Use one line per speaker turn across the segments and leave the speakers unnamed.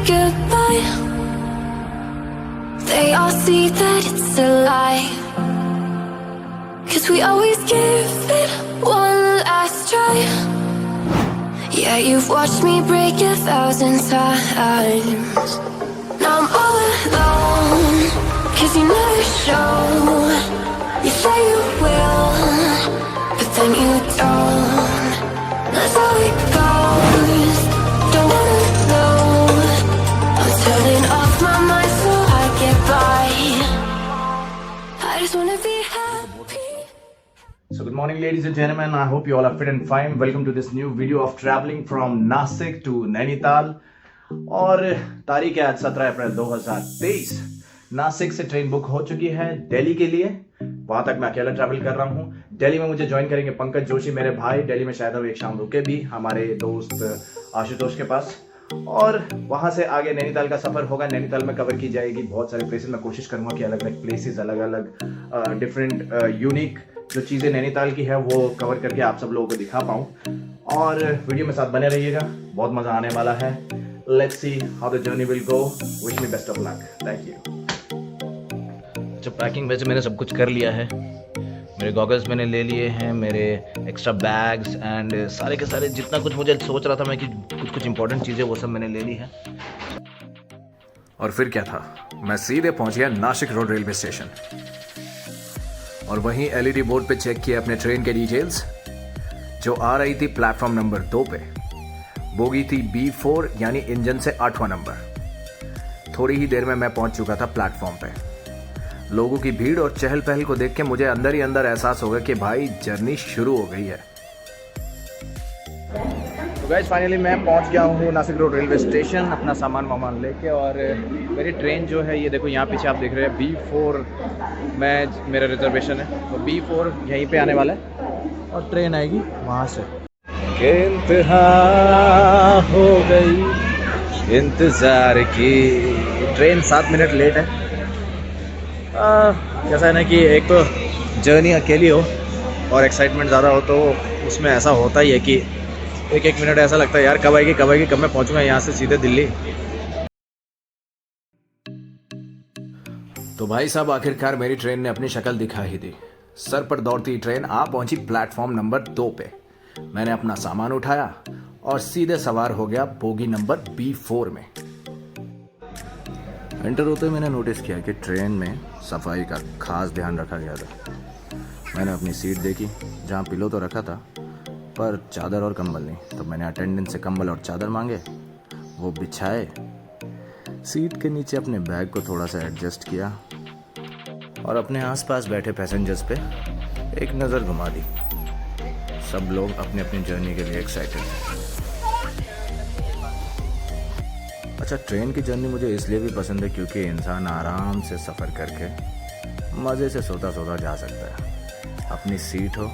goodbye. They all see that it's a lie, 'cause we always give it one last try. Yeah, you've watched me break 1,000 times. Now I'm all alone, 'cause you never show. You say you will, but then you don't. That's how it goes. Don't wanna know. I'm turning off my mind so I get by. I just wanna be happy.
So good morning ladies and gentlemen, I hope you all are fit and fine. Welcome to this new video of traveling from Nasik to Nainital. और तारीख है आज 17 अप्रैल 2023। नासिक से train book हो चुकी है दिल्ली के लिए। वहां तक मैं अकेला ट्रैवल कर रहा हूँ। दिल्ली में मुझे ज्वाइन करेंगे पंकज जोशी, मेरे भाई। दिल्ली में शायद अब एक शाम रुके भी हमारे दोस्त आशुतोष के पास। और वहां से आगे नैनीताल का सफर होगा। नैनीताल में कवर की जाएगी बहुत सारे प्लेसेस। मैं कोशिश करूंगा कि अलग अलग प्लेसेस, अलग अलग डिफरेंट यूनिक जो चीज़ें नैनीताल की है वो कवर करके आप सब लोगों को दिखा पाऊँ। और वीडियो में साथ बने रहिएगा, बहुत मज़ा आने वाला है। Let's see how the journey will go. Wish me best of luck. Thank you. अच्छा, पैकिंग वैसे मैंने सब कुछ कर लिया है। मेरे गॉगल्स मैंने ले लिए हैं, मेरे एक्स्ट्रा बैग्स एंड सारे के सारे जितना कुछ मुझे सोच रहा था मैं कि कुछ इंपॉर्टेंट चीज़ें वो सब मैंने ले ली है।
और फिर क्या था, मैं सीधे पहुंच गया नासिक रोड रेलवे स्टेशन और वहीं एलईडी बोर्ड पे चेक किया अपने ट्रेन के डिटेल्स, जो आ रही थी प्लेटफॉर्म नंबर 2 पे। बोगी थी B4 यानी इंजन से 8वां नंबर। थोड़ी ही देर में मैं पहुंच चुका था प्लेटफॉर्म पे। लोगों की भीड़ और चहल पहल को देख के मुझे अंदर ही अंदर एहसास हो गया कि भाई जर्नी शुरू हो गई है।
तो गाइस फाइनली मैं पहुंच गया हूँ नासिक रोड रेलवे स्टेशन अपना सामान वामान लेके। और मेरी ट्रेन जो है ये देखो यहाँ पीछे आप देख रहे हैं B4 में मेरा रिजर्वेशन है। तो B4 यहीं पे आने वाला है और ट्रेन आएगी वहाँ से। इंतहा हो गई इंतजार की। ट्रेन 7 मिनट लेट है। जैसा है ना कि एक तो जर्नी अकेली हो और एक्साइटमेंट ज़्यादा हो तो उसमें ऐसा होता ही है कि एक मिनट ऐसा लगता है यार कब आएगी कब मैं पहुंचूंगा यहाँ से सीधे दिल्ली।
तो भाई साहब आखिरकार मेरी ट्रेन ने अपनी शक्ल दिखा ही दी। सर पर दौड़ती ट्रेन आ पहुंची प्लेटफॉर्म नंबर 2 पे। मैंने अपना सामान उठाया और सीधे सवार हो गया बोगी नंबर B4 में। एंटर होते मैंने नोटिस किया कि ट्रेन में सफाई का खास ध्यान रखा गया था। मैंने अपनी सीट देखी जहाँ पिलो तो रखा था पर चादर और कंबल नहीं। तो मैंने अटेंडेंट से कंबल और चादर मांगे, वो बिछाए। सीट के नीचे अपने बैग को थोड़ा सा एडजस्ट किया और अपने आसपास बैठे पैसेंजर्स पे एक नज़र घुमा दी। सब लोग अपने अपनी जर्नी के लिए एक्साइटेड हैं। अच्छा, ट्रेन की जर्नी मुझे इसलिए भी पसंद है क्योंकि इंसान आराम से सफ़र करके मज़े से सोता सोता जा सकता है। अपनी सीट हो,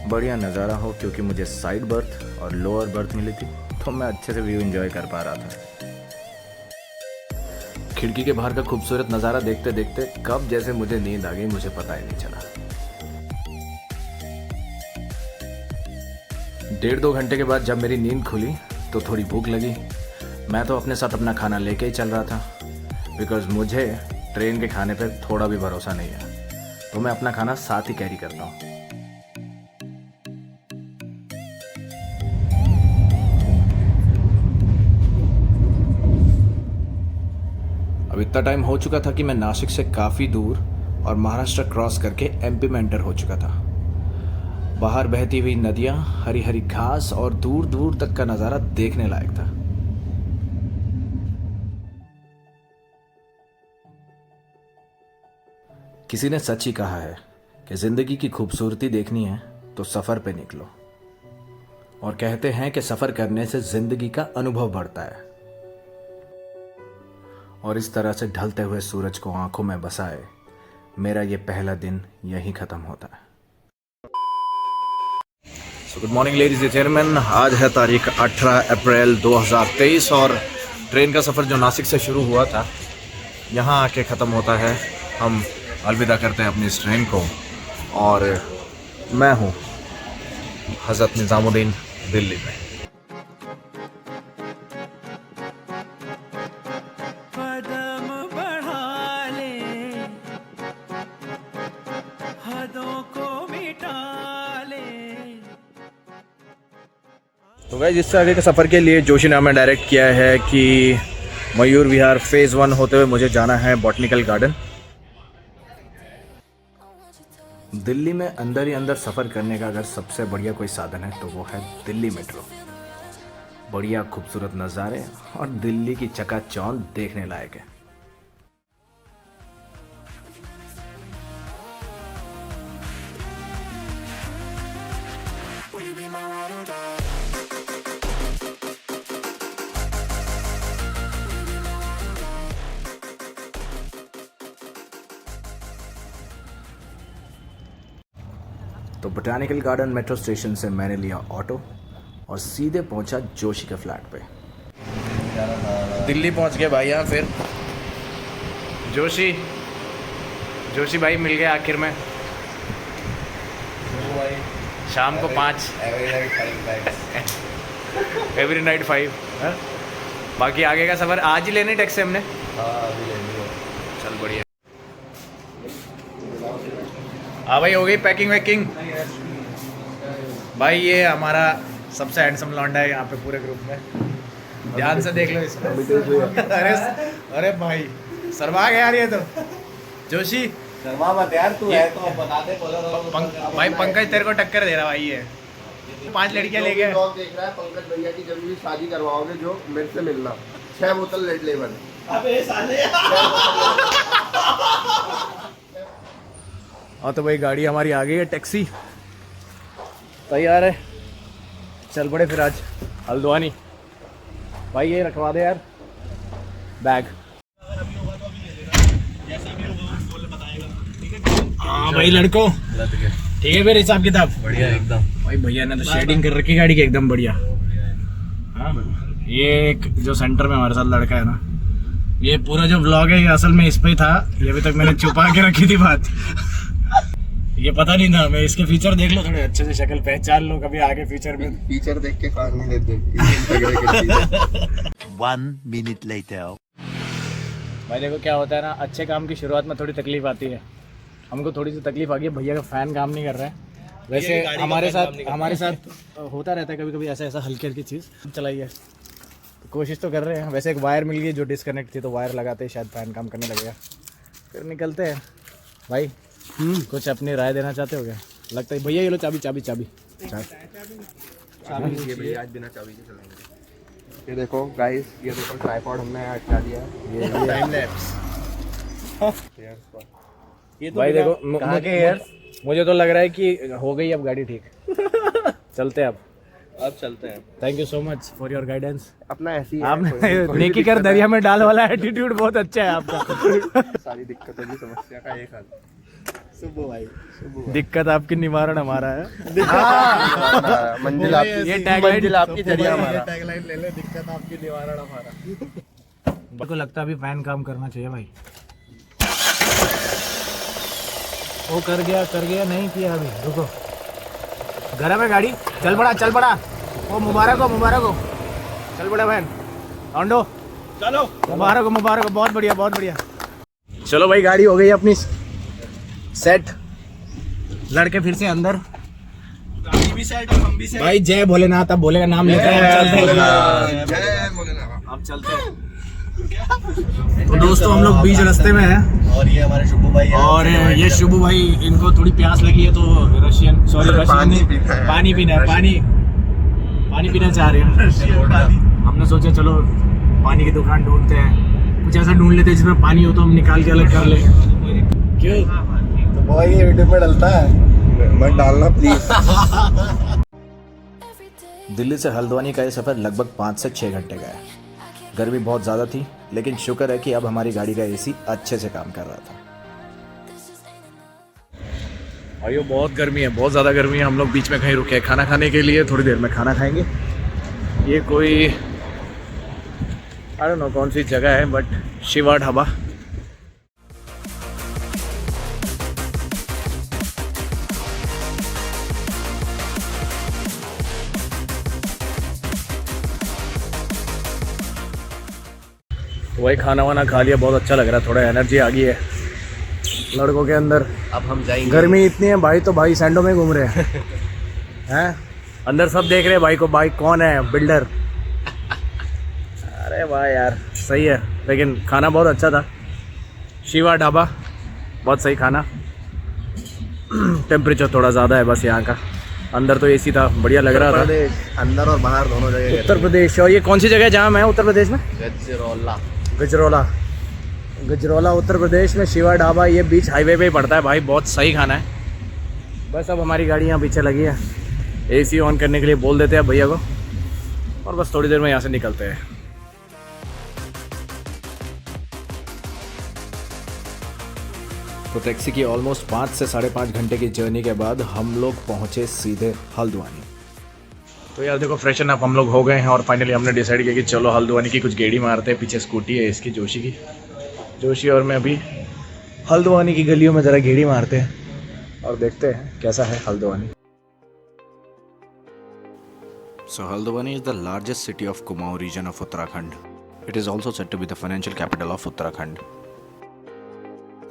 बढ़िया नज़ारा हो, क्योंकि मुझे साइड बर्थ और लोअर बर्थ मिली थी तो मैं अच्छे से व्यू एंजॉय कर पा रहा था। खिड़की के बाहर का खूबसूरत नज़ारा देखते देखते कब जैसे मुझे नींद आ गई मुझे पता ही नहीं चला। 1.5-2 घंटे के बाद जब मेरी नींद खुली तो थोड़ी भूख लगी। मैं तो अपने साथ अपना खाना लेके ही चल रहा था बिकॉज मुझे ट्रेन के खाने पे थोड़ा भी भरोसा नहीं है, तो मैं अपना खाना साथ ही कैरी करता हूँ। अब इतना टाइम हो चुका था कि मैं नासिक से काफ़ी दूर और महाराष्ट्र क्रॉस करके MP में एंटर हो चुका था। बाहर बहती हुई नदियां, हरी हरी घास और दूर दूर तक का नज़ारा देखने लायक था। किसी ने सच ही कहा है कि जिंदगी की खूबसूरती देखनी है तो सफ़र पे निकलो, और कहते हैं कि सफ़र करने से जिंदगी का अनुभव बढ़ता है। और इस तरह से ढलते हुए सूरज को आंखों में बसाए मेरा ये पहला दिन यहीं ख़त्म होता है।
Good morning ladies and gentleman, आज है तारीख 18 अप्रैल 2023 और ट्रेन का सफ़र जो नासिक से शुरू हुआ था यहाँ आके ख़त्म होता है। हम अलविदा करते हैं अपनी इस ट्रेन को और मैं हूँ हज़रत निज़ामुद्दीन दिल्ली में।
तो गाइस इससे आगे के सफ़र के लिए जोशी ने हमें डायरेक्ट किया है कि मयूर विहार फेज़ 1 होते हुए मुझे जाना है बॉटनिकल गार्डन। दिल्ली में अंदर ही अंदर सफ़र करने का अगर सबसे बढ़िया कोई साधन है तो वो है दिल्ली मेट्रो। बढ़िया खूबसूरत नज़ारे और दिल्ली की चकाचौंध देखने लायक है। तो बोटानिकल गार्डन मेट्रो स्टेशन से मैंने लिया ऑटो और सीधे पहुंचा जोशी के फ्लैट पे। दिल्ली पहुंच गए भाई यहाँ फिर। जोशी भाई मिल गए आखिर में। शाम को 5 एवरी नाइट 5। बाकी आगे का सफ़र आज ही लेने टैक्सी हमने। चल बढ़िया। हाँ भाई हो गई पैकिंग वैकिंग। भाई ये हमारा सबसे हैंडसम लौंडा है यहाँ पे पूरे ग्रुप में। ध्यान से देख लो इसको। अरे भाई शर्मा गया यार ये तो। जोशी
शर्मा मत यार, तू है तो बता दे।
भाई पंकज तेरे को टक्कर दे रहा भाई ये। 5 लड़कियाँ ले गए।
देख रहा है पंकज भैया की जब भी शादी करवाओगे जो मेरे से मिलना 6 बोतल रेड लेमन। अबे साले
हाँ तो भाई गाड़ी हमारी आ गई है, टैक्सी तैयार है। चल पड़े फिर आज हल्द्वानी। भाई ये रखवा दे यार बैग। हाँ भाई लड़को ठीक है फिर हिसाब किताब
बढ़िया एकदम।
भाई भैया ने तो शेडिंग कर रखी गाड़ी की एकदम बढ़िया। हाँ ये एक जो सेंटर में हमारे साथ लड़का है ना, ये पूरा जो व्लॉग है ये असल में इस पे ही था। ये अभी तक मैंने छुपा के रखी थी बात। ये पता नहीं था। मैं इसके फीचर देख लो थोड़े अच्छे से, शक्ल पहचान लो कभी आगे फ्यूचर में।
फीचर देख के कार नहीं लेते।
1 minute later.
भाई देखो क्या होता है ना, अच्छे काम की शुरुआत में थोड़ी तकलीफ आती है। हमको थोड़ी सी तकलीफ आ गई, भैया का फ़ैन काम नहीं कर रहा है। वैसे हमारे साथ होता रहता है कभी कभी ऐसा हल्की हल्की चीज़। चलाइए तो कोशिश तो कर रहे हैं। वैसे एक वायर मिल गई जो डिस्कनेक्ट थी, तो वायर लगाते ही शायद फ़ैन काम करने लगेगा। फिर निकलते हैं भाई। कुछ अपनी राय देना चाहते हो क्या? लगता है भैया ये लो चाबी।
भैया आज बिना चाबी के चलेंगे। ये देखो गाइस, ये देखो ट्राइपॉड हमने हटा दिया है। ये टाइम लैप्स।
ये तो भाई देखो
कहाँ के यार?
मुझे तो लग रहा है कि हो गई अब गाड़ी ठीक। चलते हैं
अब चलते हैं।
Thank you so much for your guidance.
अपना ऐसी है,
आपने
कोई
नेकी कर दरिया में डाल वाला एटीट्यूड बहुत अच्छा है आपका।
सारी दिक्कतों की समस्या का एक हल। सुबह भाई
दिक्कत आपकी निवारण हमारा है।
मंजिल आपकी,
ये टैगलाइन
मंजिल आपकी जरिया हमारा।
टैगलाइन ले ले, दिक्कत आपकी निवारण हमारा। मेरे को लगता है अभी फैन काम करना चाहिए भाई। वो कर गया नहीं किया अभी। रुको गरम है गाड़ी। चल पड़ा। ओ मुबारक हो। चल पड़ा बहन लॉन्डो, चलो मुबारक हो। बहुत बढ़िया। चलो भाई गाड़ी हो गई अपनी सेट। लड़के फिर से अंदर।
गाड़ी भी सेट और हम भी सेट।
भाई जय भोलेनाथ। अब भोले का नाम लेते हैं।
अब चलते हैं।
तो दोस्तों हम लोग बीच रास्ते में हैं
और ये हमारे शुभू भाई हैं।
और ये शुभू भाई, इनको थोड़ी प्यास लगी है तो रशियन पानी पीना चाह रहे हैं। हमने सोचा चलो पानी की दुकान ढूंढते हैं, कुछ ऐसा ढूंढ लेते हैं जिसमें पानी हो तो हम निकाल के अलग कर ले। क्यों
तो भाई ये वीडियो में डलता है, मत डालना प्लीज।
दिल्ली से हल्द्वानी का ये सफ़र लगभग 5 से 6 घंटे का है। गर्मी बहुत ज़्यादा थी लेकिन शुक्र है कि अब हमारी गाड़ी का एसी अच्छे से काम कर रहा था। और ये बहुत गर्मी है, बहुत ज़्यादा गर्मी है। हम लोग बीच में कहीं रुके हैं खाना खाने के लिए। थोड़ी देर में खाना खाएंगे। ये कोई आई डोंट नो कौन सी जगह है बट शिवा ढाबा। वही खाना वाना खा लिया, बहुत अच्छा लग रहा है। थोड़ा एनर्जी आ गई है लड़कों के अंदर।
अब हम जाएंगे।
गर्मी इतनी है भाई, तो भाई सैंडो में घूम रहे हैं। अंदर सब देख रहे हैं भाई को, भाई कौन है बिल्डर। अरे वाह यार सही है, लेकिन खाना बहुत अच्छा था। शिवा ढाबा बहुत सही खाना। टेम्परेचर थोड़ा ज़्यादा है बस यहाँ का, अंदर तो एसी था, बढ़िया लग रहा था।
अंदर और बाहर दोनों जगह।
उत्तर प्रदेश। और ये कौन सी जगह है जहाँ मैं उत्तर प्रदेश में? गजरौला उत्तर प्रदेश में शिवा ढाबा। ये बीच हाईवे पे ही पड़ता है भाई, बहुत सही खाना है। बस अब हमारी गाड़ी यहाँ पीछे लगी है, एसी ऑन करने के लिए बोल देते हैं भैया को, और बस थोड़ी देर में यहाँ से निकलते हैं। तो टैक्सी की ऑलमोस्ट 5 से 5.5 घंटे की जर्नी के बाद हम लोग पहुँचे सीधे हल्द्वानी। तो यार देखो फ्रेशन अप हम लोग हो गए हैं और फाइनली हमने डिसाइड किया कि चलो हल्द्वानी की कुछ गेड़ी मारते हैं। पीछे स्कूटी है इसकी, जोशी और मैं अभी हल्द्वानी की गलियों में ज़रा गेड़ी मारते हैं और देखते हैं कैसा है Haldwani. So Haldwani is the largest city of Kumaon region of Uttarakhand. It is also said to be the financial capital of Uttarakhand.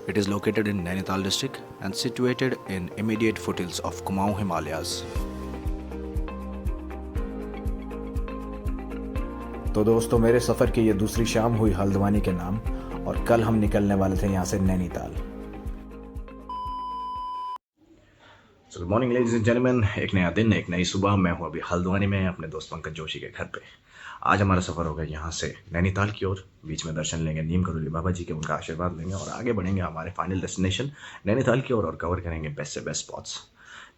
It is located in Nainital district and situated in immediate foothills of Kumaon Himalayas. तो दोस्तों मेरे सफ़र की ये दूसरी शाम हुई हल्द्वानी के नाम, और कल हम निकलने वाले थे यहाँ से Nainital. So good morning ladies and gentlemen, एक नया दिन, एक नई सुबह। मैं हूँ अभी हल्द्वानी में अपने दोस्त पंकज जोशी के घर पे। आज हमारा सफ़र होगा यहाँ से नैनीताल की ओर। बीच में दर्शन लेंगे नीम करोली बाबा जी के, उनका आशीर्वाद लेंगे और आगे बढ़ेंगे हमारे फाइनल डेस्टिनेशन नैनीताल की ओर और कवर करेंगे बेस्ट से बेस्ट स्पॉट्स।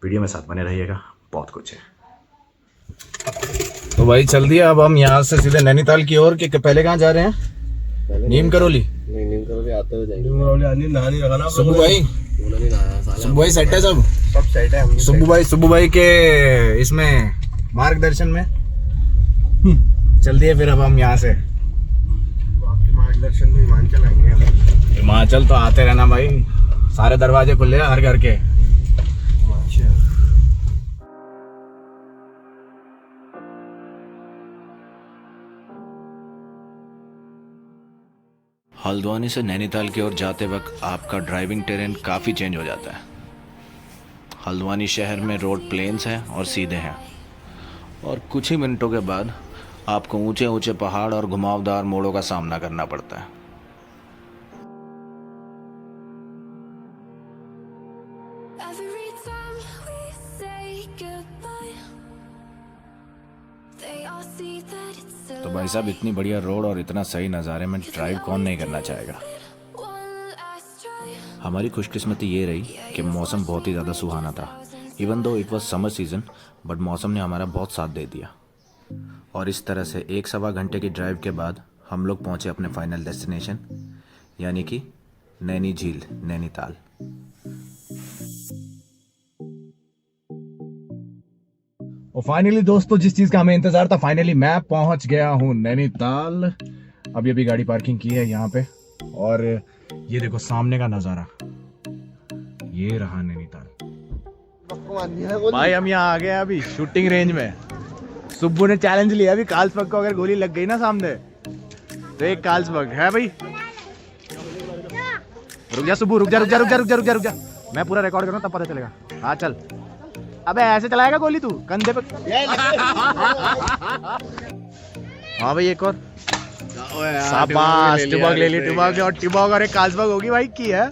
वीडियो में साथ बने रहिएगा, बहुत कुछ है। तो भाई चल दिया अब हम यहाँ से सीधे नैनीताल की ओर। कि पहले कहाँ जा रहे हैं? नीम करोली। नीम करोली आते हुए जाएंगे। सुब्बू भाई सेट है, सब सेट है। सुब्बू भाई के इसमें मार्गदर्शन में चल दिए। फिर अब हम यहाँ से आपके मार्गदर्शन में हिमाचल आएंगे। हिमाचल तो आते रहना भाई, सारे दरवाजे खुले हैं हर घर के। हल्द्वानी से नैनीताल की ओर जाते वक्त आपका ड्राइविंग टेरेन काफ़ी चेंज हो जाता है। हल्द्वानी शहर में रोड प्लेन्स हैं और सीधे हैं, और कुछ ही मिनटों के बाद आपको ऊंचे ऊंचे पहाड़ और घुमावदार मोड़ों का सामना करना पड़ता है।
Every time we say goodbye, they all see that it's a
तो भाई साहब इतनी बढ़िया रोड और इतना सही नज़ारे में ड्राइव कौन नहीं करना चाहेगा।
one last try.
हमारी खुशकिस्मती ये रही कि मौसम बहुत ही ज़्यादा सुहाना था। Even though it was summer season, but मौसम ने हमारा बहुत साथ दे दिया। और इस तरह से 1-1.25 घंटे की ड्राइव के बाद हम लोग पहुँचे अपने फाइनल डेस्टिनेशन, यानी कि नैनी झील, नैनीताल। और फाइनली दोस्तों जिस चीज़ का हमें इंतज़ार था, फाइनली मैं पहुँच गया हूँ नैनीताल। अभी अभी गाड़ी पार्किंग की है यहाँ पे, और ये देखो सामने का नज़ारा, ये रहा नैनीताल। भाई हम यहाँ आ गए अभी शूटिंग रेंज में। सुब्बू ने चैलेंज लिया अभी, कार्लसबर्ग को अगर गोली लग गई ना सामने तो एक कार्लसबर्ग है भाई। रुक जा सुब्बू, रुक जा। मैं पूरा रिकॉर्ड करूँ तब पता चलेगा। हाँ चल। अबे ऐसे चलाएगा गोली तू कंधे पे? हाँ भाई एक और। शाबाश, टिबॉग ले ली, टिबॉग और टिबॉग और एक कार्लसबर्ग होगी भाई की है।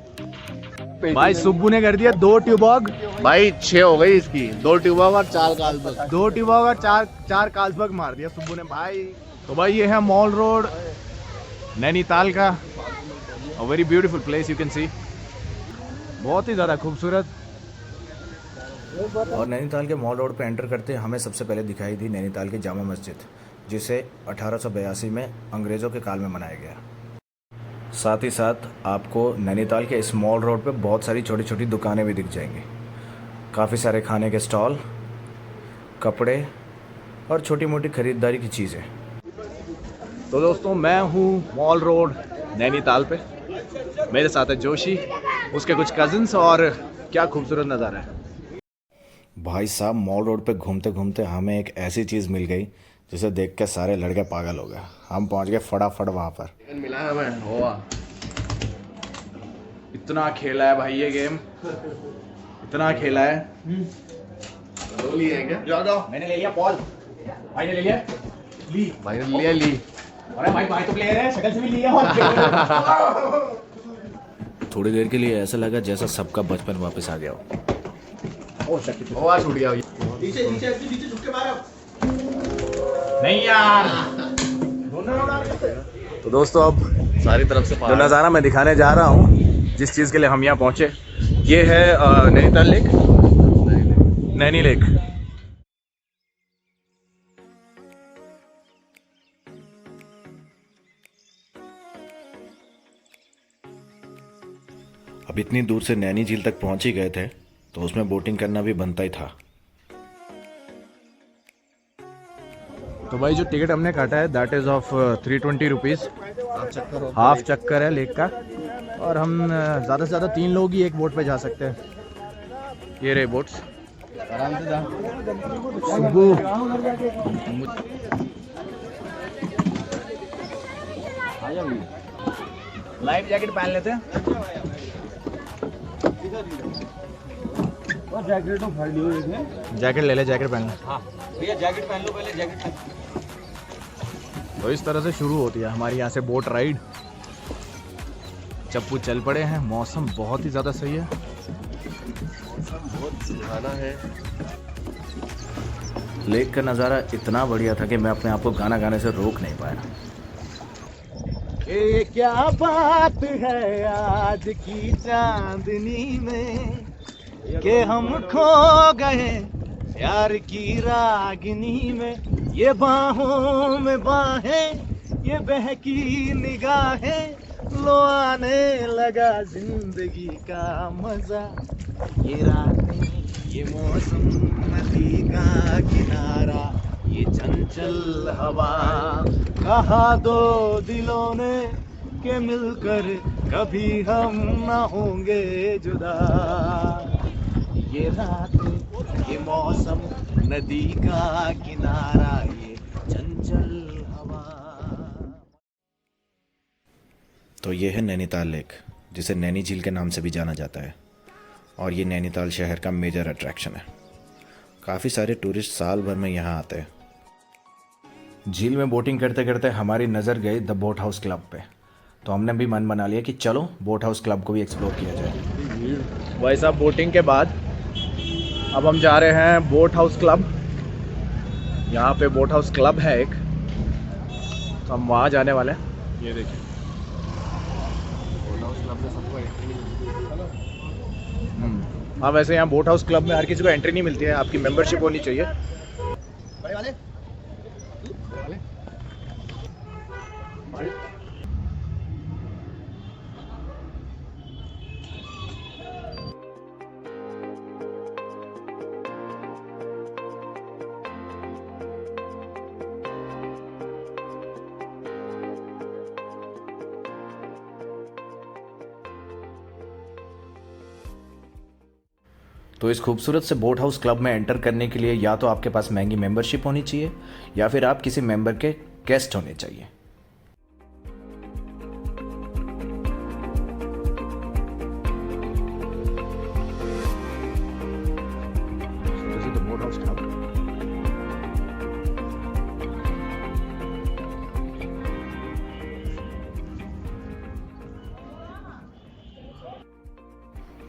भाई सुब्बू ने कर दिया 2 ट्यूबॉग
भाई 6 हो गई इसकी। 2 ट्यूबॉग और 4 कार्लसबर्ग।
2 ट्यूबॉग और 4 कार्लसबर्ग मार दिया सुब्बू ने भाई। तो भाई ये है मॉल रोड नैनीताल का, a very beautiful place you can see, बहुत ही ज़्यादा खूबसूरत। और नैनीताल के मॉल रोड पे एंटर करते हमें सबसे पहले दिखाई दी नैनीताल की जामा मस्जिद, जिसे 1882 में अंग्रेज़ों के काल में बनाया गया। साथ ही साथ आपको नैनीताल के इस मॉल रोड पे बहुत सारी छोटी छोटी दुकानें भी दिख जाएंगी। काफ़ी सारे खाने के स्टॉल, कपड़े और छोटी मोटी ख़रीदारी की चीज़ें। तो दोस्तों मैं हूँ मॉल रोड नैनीताल पे, मेरे साथ है जोशी, उसके कुछ कज़िन्स, और क्या खूबसूरत नज़ारा है भाई साहब। मॉल रोड पे घूमते घूमते हमें एक ऐसी चीज़ मिल गई जिसे देख के सारे लड़के पागल हो गए। हम पहुंच गए फटाफट वहाँ पर।
मिला है हमें हुआ।
इतना खेला है भाई ये गेम, इतना खेला है।
दो लिए हैं क्या?
जाओ जाओ, मैंने ले लिया पॉल, भाई ने ले लिया ली,
भाई ने लिया ली।
अरे भाई तो प्लेयर है, शक्ल से भी लिया और
थोड़ी देर के लिए ऐसा लगा जैसा सबका बचपन वापस आ गया हो।
ओ शक्ति
ओ आज उठ गया ये।
नीचे नीचे नीचे झुक के मारो। नहीं यार, तो दोस्तों अब
सारी तरफ से
जो नज़ारा मैं दिखाने जा रहा हूँ, जिस चीज़ के लिए हम यहाँ पहुँचे, ये है नैनीताल लेक, नैनी लेक।
अब इतनी दूर से नैनी झील तक पहुंच ही गए थे तो उसमें बोटिंग करना भी बनता ही था।
तो भाई जो टिकट हमने काटा है that is of 320 rupees, half चक्कर है लेक का, और हम ज़्यादा से ज़्यादा 3 लोग ही एक बोट पे जा सकते हैं। ये रहे बोट्स।
आराम से जा।
लाइफ जैकेट पहन लेते हैं। जैकेट ले ले, जैकेट पहन ले।
भैया जैकेट पहन लो पहले, जैकेट पहन।
तो इस तरह से शुरू होती है हमारी यहाँ से बोट राइड। चप्पू चल पड़े हैं, मौसम बहुत ही ज़्यादा सही है।
बहुत सुहाना है।
लेक का नज़ारा इतना बढ़िया था कि मैं अपने आप को गाना गाने से रोक नहीं पाया।
ये क्या बात है आज की चांदनी में कि हम खो गए प्यार की रागिनी में। ये बाहों में बाहें, ये बहकी निगाहें, लो आने लगा जिंदगी का मजा। ये रातें, ये मौसम, नदी का किनारा, ये चंचल हवा, कहा दो दिलों ने कि मिलकर कभी हम ना होंगे जुदा। ये रातें, ये मौसम, नदी का किनारा, ये चंचल हवा।
तो ये है नैनीताल लेक, जिसे नैनी झील के नाम से भी जाना जाता है, और ये नैनीताल शहर का मेजर अट्रैक्शन है। काफ़ी सारे टूरिस्ट साल भर में यहाँ आते हैं। झील में बोटिंग करते करते हमारी नज़र गई द बोट हाउस क्लब पे, तो हमने भी मन बना लिया कि चलो बोट हाउस क्लब को भी एक्सप्लोर किया जाए।
भाई साहब बोटिंग के बाद अब हम जा रहे हैं बोट हाउस क्लब। यहाँ पे बोट हाउस क्लब है एक, तो हम वहाँ जाने वाले हैं। ये देखिए, हाँ वैसे यहाँ बोट हाउस क्लब में हर किसी को एंट्री नहीं मिलती है, आपकी मेंबरशिप होनी चाहिए।
तो इस खूबसूरत से बोट हाउस क्लब में एंटर करने के लिए या तो आपके पास महंगी मेंबरशिप होनी चाहिए या फिर आप किसी मेंबर के गेस्ट होने चाहिए।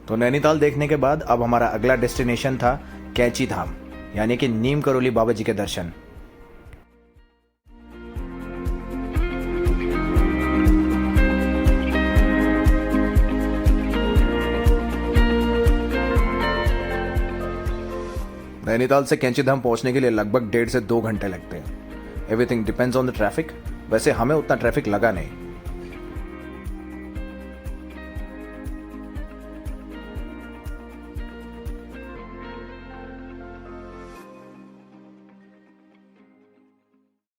तो नैनीताल देखने के बाद अब हमारा अगला डेस्टिनेशन था कैंची धाम, यानी कि नीम करोली बाबा जी के दर्शन। नैनीताल से कैंची धाम पहुंचने के लिए लगभग 1.5 से 2 घंटे लगते हैं। Everything depends on the traffic. वैसे हमें उतना ट्रैफिक लगा नहीं।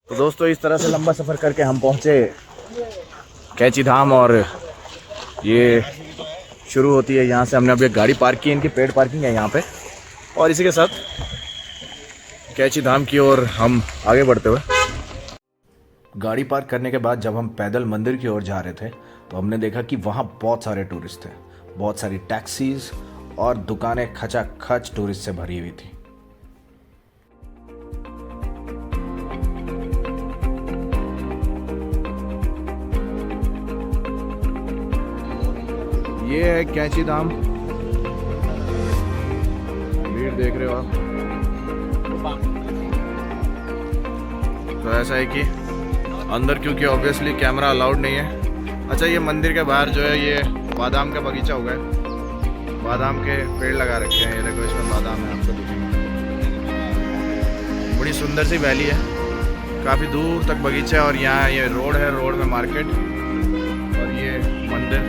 तो दोस्तों इस तरह से लंबा सफ़र करके हम पहुँचे कैंची धाम, और ये शुरू होती है यहाँ से। हमने अभी एक गाड़ी पार्क की, इनकी पेड पार्किंग है यहाँ पे, और इसी के साथ कैंची धाम की ओर हम आगे बढ़ते हुए।
गाड़ी पार्क करने के बाद जब हम पैदल मंदिर की ओर जा रहे थे तो हमने देखा कि वहाँ बहुत सारे टूरिस्ट थे, बहुत सारी टैक्सीज और दुकानें खचाखच टूरिस्ट से भरी हुई थी। ये है कैंची धाम, भीड़ देख रहे हो आप। तो ऐसा है कि अंदर क्योंकि ऑब्वियसली कैमरा अलाउड नहीं है। अच्छा, ये मंदिर के बाहर जो है ये बादाम का बगीचा होगा, बादाम के पेड़ लगा रखे हैं। ये देखो, इसमें बादाम है, आपको दिखेंगे। बड़ी सुंदर सी वैली है, काफ़ी दूर तक बगीचा है। और यहाँ ये रोड है, रोड में मार्केट और ये मंदिर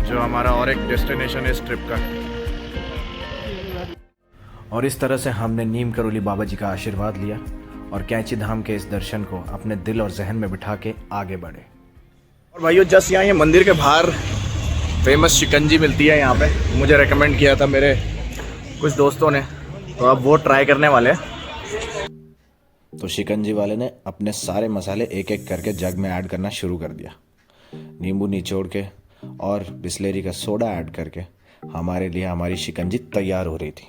जो हमारा और एक डेस्टिनेशन है इस ट्रिप का। और इस तरह से हमने नीम करोली बाबा जी का आशीर्वाद लिया और कैंची धाम के इस दर्शन को अपने दिल और जहन में बिठा के आगे बढ़े। और भाइयों, जस्ट यहाँ ये मंदिर के बाहर फेमस शिकंजी मिलती है। यहाँ पे मुझे रेकमेंड किया था मेरे कुछ दोस्तों ने, तो अब वो ट्राई करने वाले हैं। तो शिकंजी वाले ने अपने सारे मसाले एक एक करके जग में ऐड करना शुरू कर दिया। नींबू निचोड़ के और बिस्लेरी का सोडा ऐड करके हमारे लिए हमारी शिकंजी तैयार हो रही थी।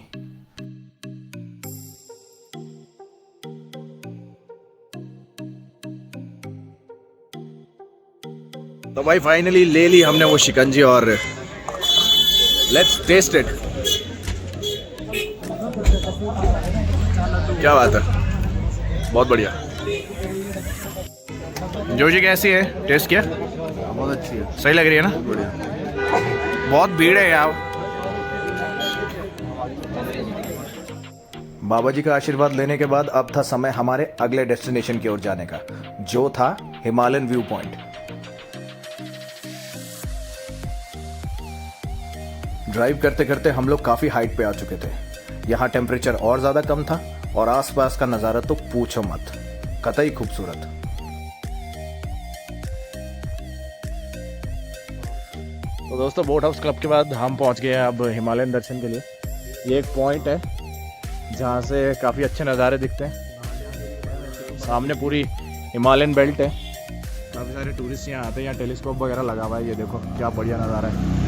तो भाई फाइनली ले ली हमने वो शिकंजी और लेट्स टेस्ट इट। क्या बात है, बहुत बढ़िया। जोशी कैसी है, टेस्ट किया?
बहुत अच्छी है,
सही लग रही है ना?
बढ़िया।
बहुत भीड़ है यार। बाबा जी का आशीर्वाद लेने के बाद अब था समय हमारे अगले डेस्टिनेशन की ओर जाने का, जो था हिमालयन व्यू पॉइंट। ड्राइव करते करते हम लोग काफी हाइट पे आ चुके थे। यहाँ टेम्परेचर और ज्यादा कम था और आसपास का नजारा तो पूछो मत, कतई खूबसूरत। तो दोस्तों, बोट हाउस क्लब के बाद हम पहुंच गए हैं अब हिमालयन दर्शन के लिए। ये एक पॉइंट है जहाँ से काफ़ी अच्छे नज़ारे दिखते हैं। सामने पूरी हिमालयन बेल्ट है, काफ़ी सारे टूरिस्ट यहाँ आते हैं। यहाँ टेलीस्कोप वगैरह लगा हुआ है, ये देखो क्या बढ़िया नज़ारा है।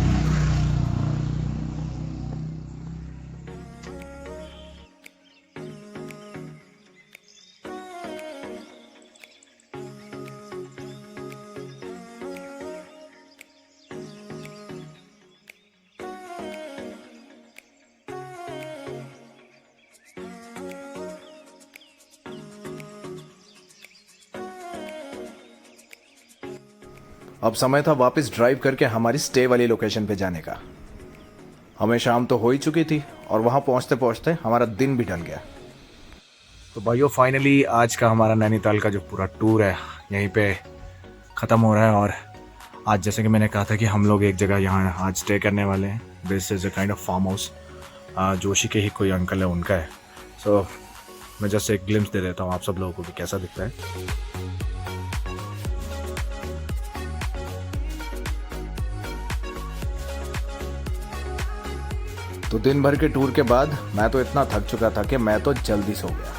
अब समय था वापस ड्राइव करके हमारी स्टे वाली लोकेशन पे जाने का। हमें शाम तो हो ही चुकी थी और वहाँ पहुँचते पहुँचते हमारा दिन भी ढल गया। तो भाइयों, फाइनली आज का हमारा नैनीताल का जो पूरा टूर है यहीं पे ख़त्म हो रहा है। और आज जैसे कि मैंने कहा था कि हम लोग एक जगह यहाँ आज स्टे करने वाले हैं। This is a kind of farm house, Joshi के ही कोई अंकल है उनका है। सो मैं जस्ट एक ग्लिम्स दे देता हूँ आप सब लोगों को भी कैसा दिखता है। तो दिन भर के टूर के बाद मैं तो इतना थक चुका था कि मैं तो जल्दी सो गया।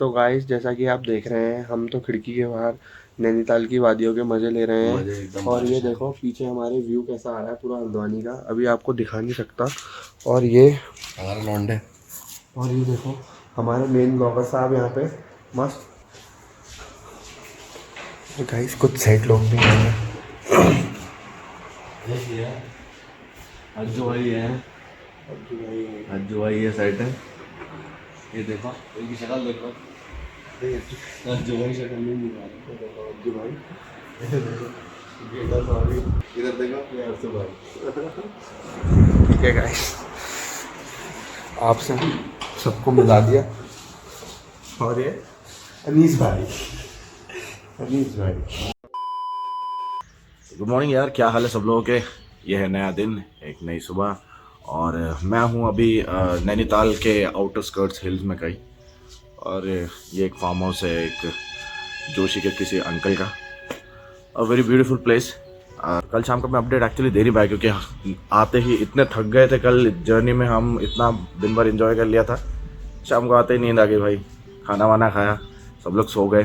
तो गाइस, जैसा कि आप देख रहे हैं, हम तो खिड़की के बाहर नैनीताल की वादियों के मजे ले रहे हैं। और ये देखो पीछे हमारे व्यू कैसा आ रहा है पूरा हल्द्वानी का, अभी आपको दिखा नहीं सकता। और ये हमारा लौंडे, और ये देखो हमारे मेन ब्लॉगर साहब यहाँ पे मस्त। गाइस, कुछ सेट लोग भी हैं।
अज्जू भाई है, अज्जू भाई ये साइड है। ये देखो, इनकी शक्ल देखो, अज्जू भाई शक्ल नहीं दिखा रहा। अज्जू भाई इधर देखो, ये अज्जू भाई।
ठीक है गाइस, आपसे सबको मिला दिया। और ये अनीस भाई, अनीस भाई।
गुड मॉर्निंग यार, क्या हाल है सब लोगों के? यह है नया दिन, एक नई सुबह। और मैं हूँ अभी नैनीताल के आउटर स्कर्ट्स हिल्स में कहीं। और ये एक फार्म हाउस है एक जोशी के किसी अंकल का। A very beautiful place. कल शाम को मैं अपडेट एक्चुअली दे नहीं पाया क्योंकि आते ही इतने थक गए थे। कल जर्नी में हम इतना दिन भर एंजॉय कर लिया था, शाम को आते ही नींद आ गई भाई। खाना वाना खाया, सब लोग सो गए।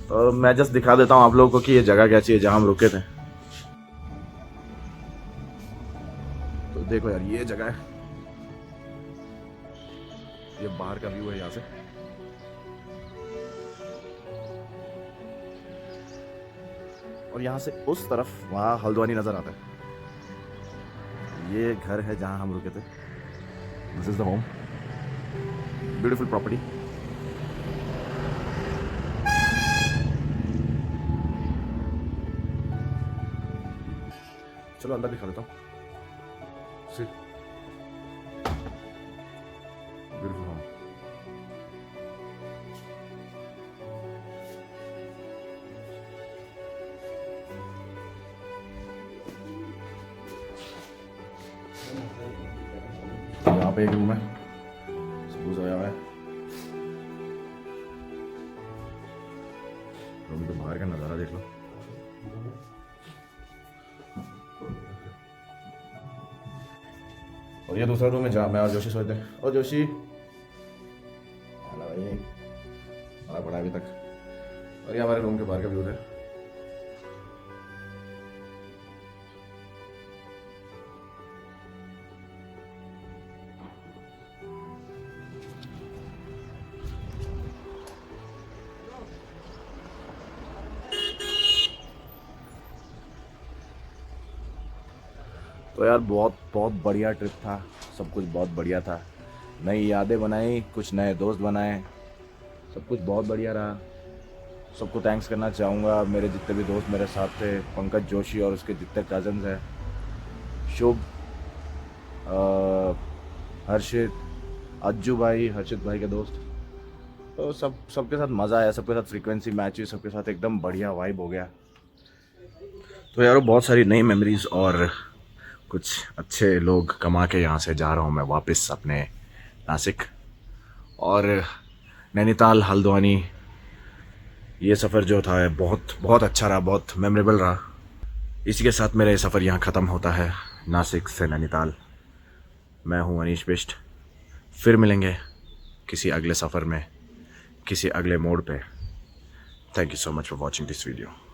तो मैं जस्ट दिखा देता हूँ आप लोगों को कि ये जगह कैसी है जहाँ हम रुके थे। तो देखो यार, ये जगह है, ये बाहर का व्यू है यहाँ से। और यहाँ से उस तरफ वहाँ हल्द्वानी नज़र आता है। ये घर है जहाँ हम रुके थे। This is the home, beautiful property. चलो अंदर दिखा देता हूँ। Beautiful home. यहाँ पे एक रूम है, सब सोया हुआ है। रूम के बाहर का नज़ारा देख लो। और ये दूसरा रूम है जहाँ मैं और जोशी सोते हैं। और जोशी आना पड़ा अभी तक। और ये हमारे रूम के बाहर का व्यू है। तो यार बहुत बढ़िया ट्रिप था, सब कुछ बहुत बढ़िया था। नई यादें बनाई, कुछ नए दोस्त बनाए, सब कुछ बहुत बढ़िया रहा। सबको थैंक्स करना चाहूँगा, मेरे जितने भी दोस्त मेरे साथ थे, पंकज जोशी और उसके जितने कज़न्स हैं, शुभ, हर्षित, अज्जू भाई, हर्षित भाई के दोस्त, तो सबके साथ मज़ा आया, सबके साथ फ्रीक्वेंसी मैच हुई, सबके साथ एकदम बढ़िया वाइब हो गया। तो यार बहुत सारी नई मेमोरीज़ और कुछ अच्छे लोग कमा के यहाँ से जा रहा हूँ मैं वापस अपने नासिक। और नैनीताल हल्द्वानी ये सफ़र जो था बहुत अच्छा रहा, बहुत मेमोरेबल रहा। इसी के साथ मेरा ये सफ़र यहाँ ख़त्म होता है, नासिक से नैनीताल। मैं हूँ अनीश बिष्ट, फिर मिलेंगे किसी अगले सफ़र में, किसी अगले मोड़ पे। Thank you so much for watching this video.